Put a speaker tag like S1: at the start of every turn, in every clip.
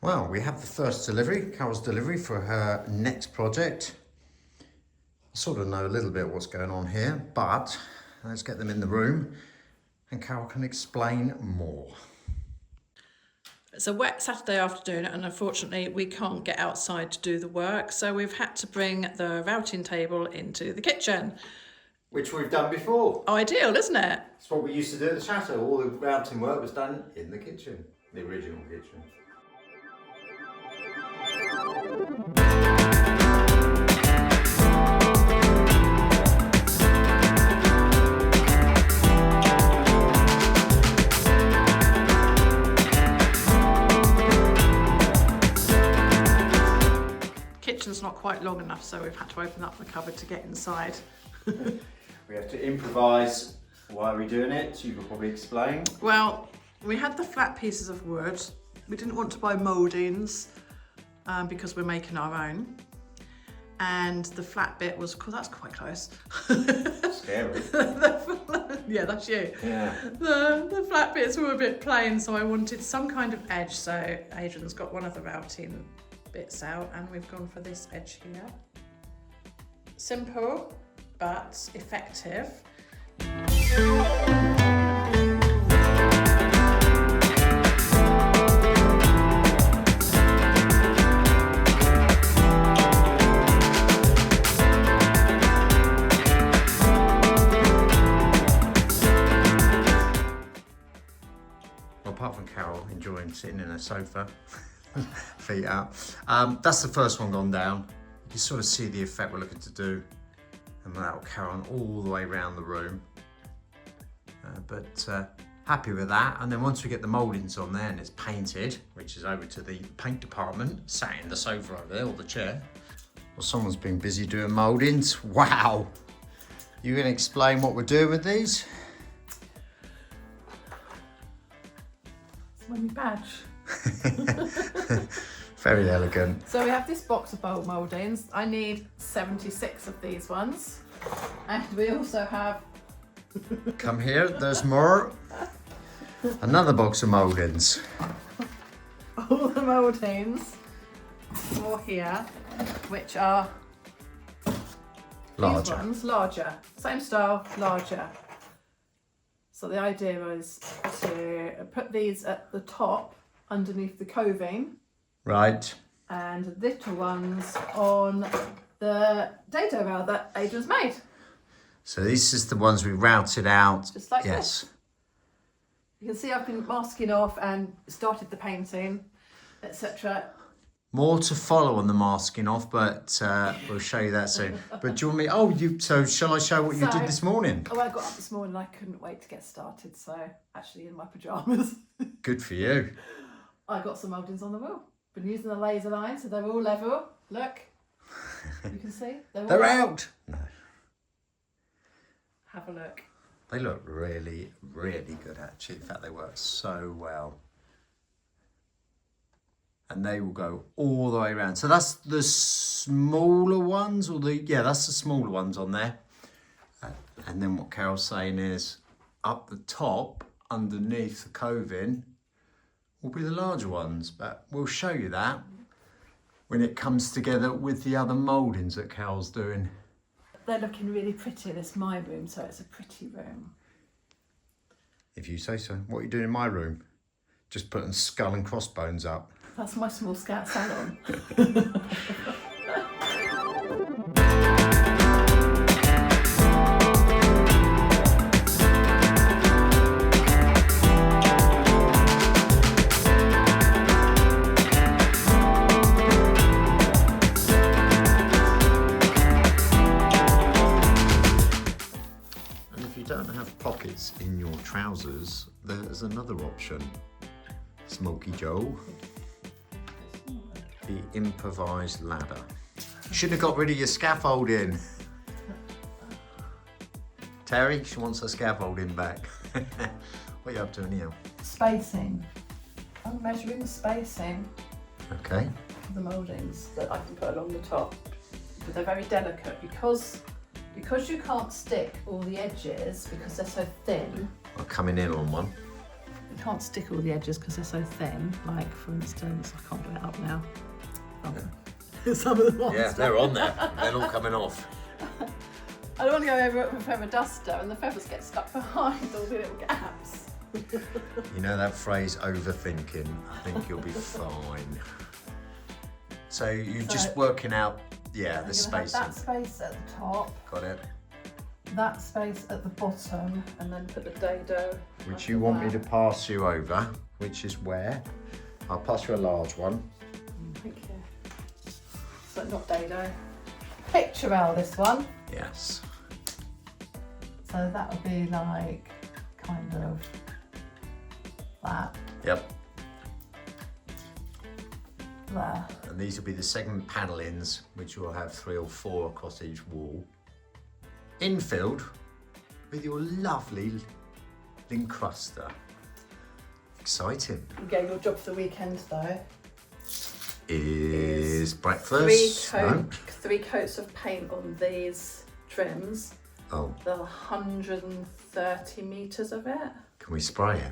S1: Well, we have the first delivery, Carole's delivery for her next project. I sort of know a little bit what's going on here, but let's get them in the room and Carole can explain more.
S2: It's a wet Saturday afternoon and unfortunately we can't get outside to do the work, so we've had to bring the routing table into the kitchen.
S1: Which we've done before.
S2: Ideal, isn't it?
S1: It's what we used to do at the chateau. All the routing work was done in the kitchen, the original kitchen.
S2: Kitchen's not quite long enough, so we've had to open up the cupboard to get inside.
S1: We have to improvise. Why are we doing it? You could probably explain.
S2: Well, we had the flat pieces of wood. We didn't want to buy mouldings because we're making our own. And the flat bit was, that's quite close.
S1: Scary.
S2: Yeah, that's you.
S1: Yeah.
S2: The flat bits were a bit plain, so I wanted some kind of edge. So Adrian's got one of the routing bits out and we've gone for this edge here. Simple, but effective.
S1: Apart from Carole enjoying sitting in a sofa, feet up, that's the first one gone down. You can sort of see the effect we're looking to do, and that will carry on all the way around the room. But happy with that. And then once we get the mouldings on there and it's painted, which is over to the paint department, sat in the sofa over there or the chair. Well, someone's been busy doing mouldings. Wow! You gonna explain what we're doing with these?
S2: My badge.
S1: Very elegant.
S2: So we have this box of bowl mouldings. I need 76 of these ones. And we also have...
S1: Come here, there's more. Another box of mouldings.
S2: all the mouldings for here, which are
S1: larger.
S2: These ones, larger. Same style, larger. So the idea is to put these at the top underneath the coving.
S1: Right.
S2: And little ones on the dado rail that Adrian's made.
S1: So this is the ones we routed out.
S2: Just like
S1: yes.
S2: this. You can see I've been masking off and started the painting, etc.
S1: More to follow on the masking off, but we'll show you that soon. But do you want me, so shall I show what you did this morning?
S2: Oh, I got up this morning and I couldn't wait to get started, so actually in my pyjamas.
S1: Good for you.
S2: I got some mouldings on the wall. Been using the laser line, so they're all level. Look, you can see.
S1: They're out. No.
S2: Have a look.
S1: They look really, really good actually. In fact, they work so well. And they will go all the way around. So that's the smaller ones, or that's the smaller ones on there. And then what Carole's saying is, up the top, underneath the coving, will be the larger ones. But we'll show you that when it comes together with the other mouldings that Carole's doing.
S2: They're looking really pretty. This is my room, so it's a pretty room.
S1: If you say so. What are you doing in my room? Just putting skull and crossbones up.
S2: That's my small scout salon.
S1: And if you don't have pockets in your trousers, there's another option. Smoky Joe. The improvised ladder. You shouldn't have got rid of your scaffolding. Terry, she wants her scaffolding back. What are you up to anyhow?
S2: Spacing. I'm measuring the spacing
S1: Okay.
S2: of the mouldings that I can put along the top. But they're very delicate because you can't stick all the edges because they're so thin.
S1: I'm coming in on one.
S2: You can't stick all the edges because they're so thin. Like, for instance, I can't get it up now. Oh. Some of the ones.
S1: Yeah, they're on there. They're not coming off.
S2: I don't want to go over it with a feather duster and the feathers get stuck behind all the little gaps.
S1: You know that phrase, overthinking? I think you'll be fine. So you're just working out, the spacing.
S2: That space at the top.
S1: Got it.
S2: That space at the bottom, and then put the dado.
S1: Which you want me to pass you over, which is where? I'll pass you a large one.
S2: Thank you. So not dado. Picturel, this one.
S1: Yes.
S2: So that would be like, kind of, that.
S1: Yep.
S2: There.
S1: And these will be the segment panellings, which will have 3 or 4 across each wall. Infilled with your lovely Lincruster. Exciting.
S2: Yeah, your job for the weekend though
S1: is breakfast.
S2: Three coats of paint on these trims.
S1: Oh.
S2: The 130 metres of it.
S1: Can we spray it?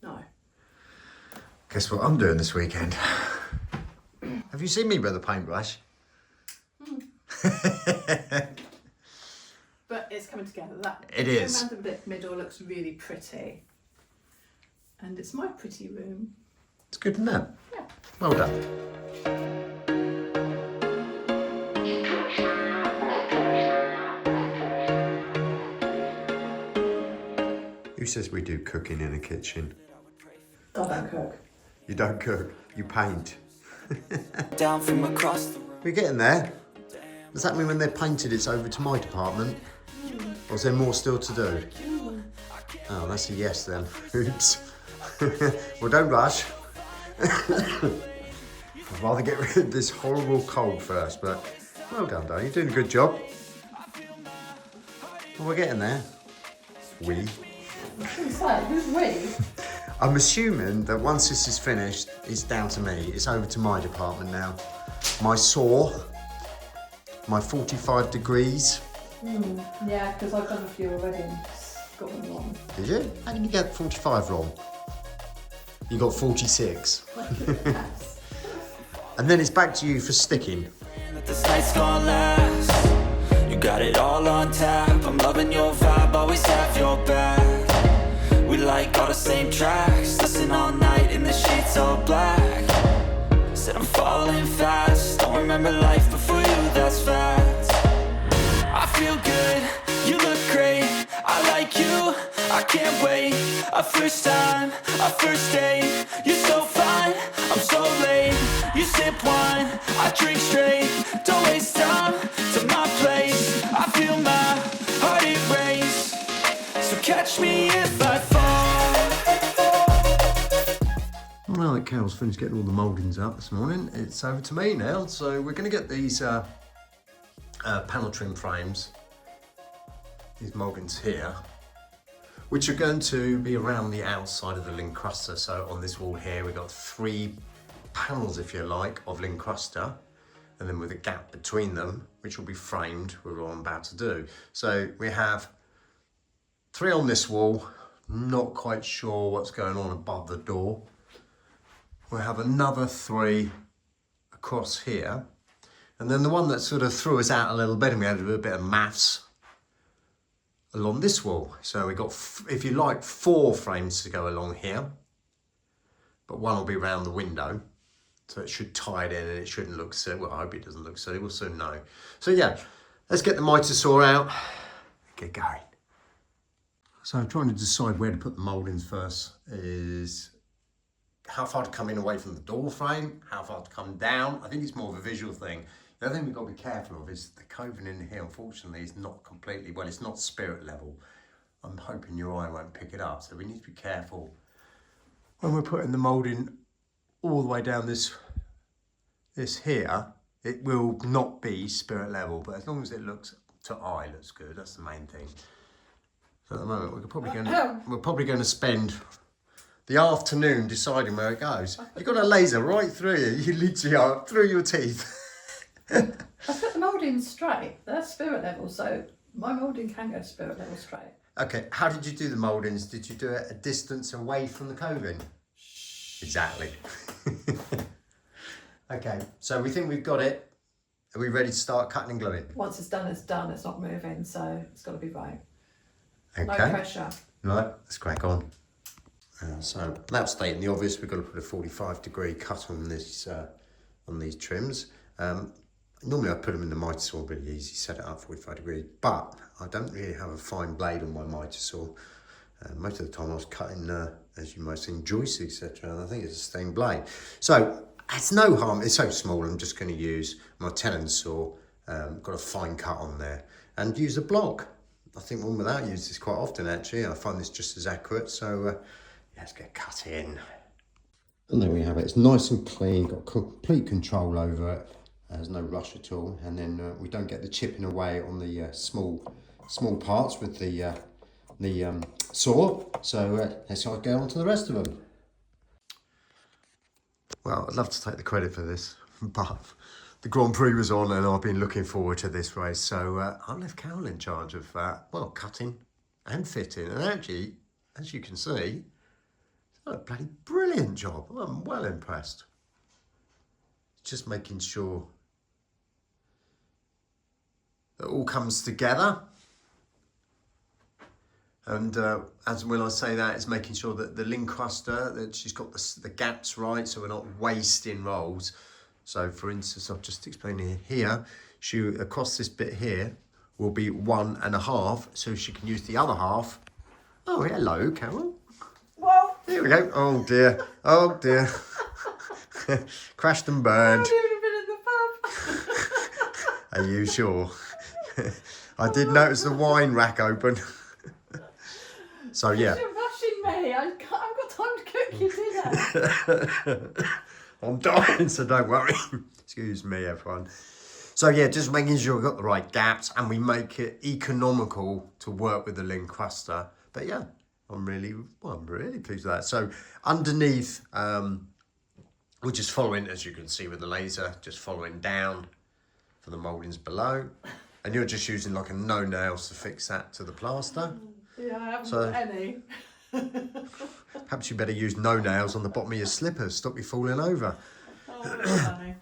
S2: No.
S1: Guess what I'm doing this weekend? Have you seen me with a paintbrush?
S2: But it's coming together. That
S1: it is.
S2: Around the bit middle looks really pretty. And it's my pretty room.
S1: It's good, isn't it?
S2: Yeah.
S1: Well done. Who says we do cooking in a kitchen?
S2: I don't cook.
S1: You don't cook, you paint.
S3: Down from across the
S1: We're getting there. Does that mean when they're painted it's over to my department? Or is there more still to do? Oh, that's a yes then. Oops. Well, don't rush. I'd rather get rid of this horrible cold first, but well done, Dave. You're doing a good job. Well, we're getting there. We.
S2: I shouldn't say, who's we?
S1: I'm assuming that once this is finished, it's down to me. It's over to my department now. My saw, my 45 degrees.
S2: Yeah, because I've done a few already and got them wrong.
S1: Did you? How did you get 45 wrong? You got 46.
S2: Yes.
S1: And then it's back to you for sticking.
S3: this night's gonna last. You got it all on tap. I'm loving your vibe, always have your back. We like all the same tracks. Listen all night in the sheets all black. Said I'm falling fast. Don't remember life before you, that's fact. I feel good, you look great. I like you, I can't wait. A first time, a first date. You're so fine, I'm so late. You sip wine, I drink straight. Don't waste time to my place. I feel my heart erase. So catch me if I fall.
S1: Well, that Carole's finished getting all the mouldings up this morning. It's over to me now. So we're going to get these panel trim frames, these mouldings here, which are going to be around the outside of the Lincruster. So on this wall here, we've got 3 panels, if you like, of Lincruster, and then with a gap between them, which will be framed with what I'm about to do. So we have 3 on this wall, not quite sure what's going on above the door. We'll have another 3 across here. And then the one that sort of threw us out a little bit, and we had to do a bit of maths along this wall. So we got, if you like, 4 frames to go along here, but one will be around the window. So it should tie it in and it shouldn't look silly. Well, I hope it doesn't look silly, we'll soon know. So yeah, let's get the mitre saw out, get going. So I'm trying to decide where to put the mouldings first, is how far to come in away from the door frame, how far to come down. I think it's more of a visual thing. The other thing we've got to be careful of is the coving in here, unfortunately, is not completely, well, it's not spirit level. I'm hoping your eye won't pick it up, so we need to be careful when we're putting the moulding all the way down this here. It will not be spirit level, but as long as it looks to eye, looks good, that's the main thing. So at the moment, we're probably going to spend the afternoon deciding where it goes. You've got a laser right through you. You literally are through your teeth.
S2: I put the mouldings straight. They're spirit level, so my moulding can go spirit level straight.
S1: Okay, how did you do the mouldings? Did you do it a distance away from the coving? Exactly. Okay, so we think we've got it. Are we ready to start cutting and gluing?
S2: Once it's done, it's done. It's not moving, so it's got to be right.
S1: Okay.
S2: No pressure.
S1: Right, let's crack on. So, without stating the obvious, we've got to put a 45-degree cut on this on these trims. Normally I put them in the mitre saw, really easy, set it up 45 degrees, but I don't really have a fine blade on my mitre saw. Most of the time I was cutting, as you might have seen, joists, etc. And I think it's a stained blade. So it's no harm, it's so small, I'm just going to use my tenon saw, got a fine cut on there, and use a block. I think one without use this quite often actually. I find this just as accurate, so yeah, let's get cut in. And there we have it, it's nice and clean, got complete control over it. There's no rush at all, and then we don't get the chipping away on the small parts with the saw. So let's get on to the rest of them. Well, I'd love to take the credit for this, but the Grand Prix was on and I've been looking forward to this race. So I left Carole in charge of, well, cutting and fitting. And actually, as you can see, it's done a bloody brilliant job. I'm well impressed. Just making sure that all comes together. And as when I say that, it's making sure that the Lincruster, that she's got the gaps right, so we're not wasting rolls. So for instance, I've just explained here, she across this bit here will be 1.5, so she can use the other half. Oh, hello, Carole.
S2: Well,
S1: here we go. Oh dear, oh dear. Crashed and burned.
S2: I haven't even been in the pub.
S1: Are you sure? I did notice the wine rack open. So yeah.
S2: You're rushing me. I've got time to cook your dinner.
S1: I'm dying, so don't worry. Excuse me, everyone. So yeah, just making sure we've got the right gaps and we make it economical to work with the Lincruster. But yeah, I'm really pleased with that. So underneath, we're just following, as you can see with the laser, just following down for the mouldings below. And you're just using like a no nails to fix that to the plaster.
S2: Yeah, I haven't got any.
S1: Perhaps you better use no nails on the bottom of your slippers, stop you falling over.
S2: Oh, that's funny.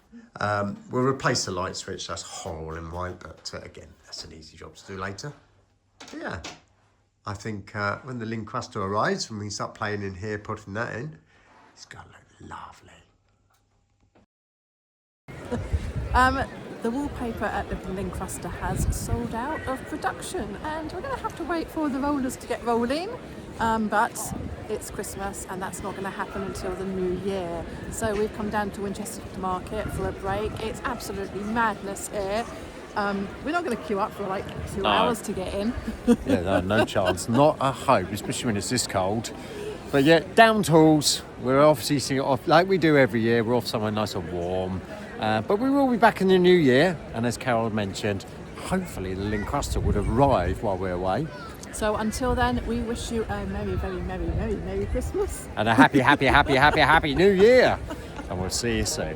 S1: We'll replace the light switch, that's horrible in white, but again, that's an easy job to do later. But yeah, I think when the Lincruster arrives and we start playing in here, putting that in, it's going to look lovely.
S2: The wallpaper at the Lincruster has sold out of production and we're going to have to wait for the rollers to get rolling, but it's Christmas and that's not going to happen until the new year. So we've come down to Winchester Market for a break. It's absolutely madness here. We're not going to queue up for like 2 hours to get in.
S1: Yeah, no chance, not a hope, especially when it's this cold. But yeah, down tools, we're obviously seeing it off like we do every year. We're off somewhere nice and warm. But we will be back in the new year, and as Carole mentioned, hopefully the Lincruster would arrive while we're away.
S2: So until then, we wish you a Merry Christmas.
S1: And a happy New Year. And we'll see you soon.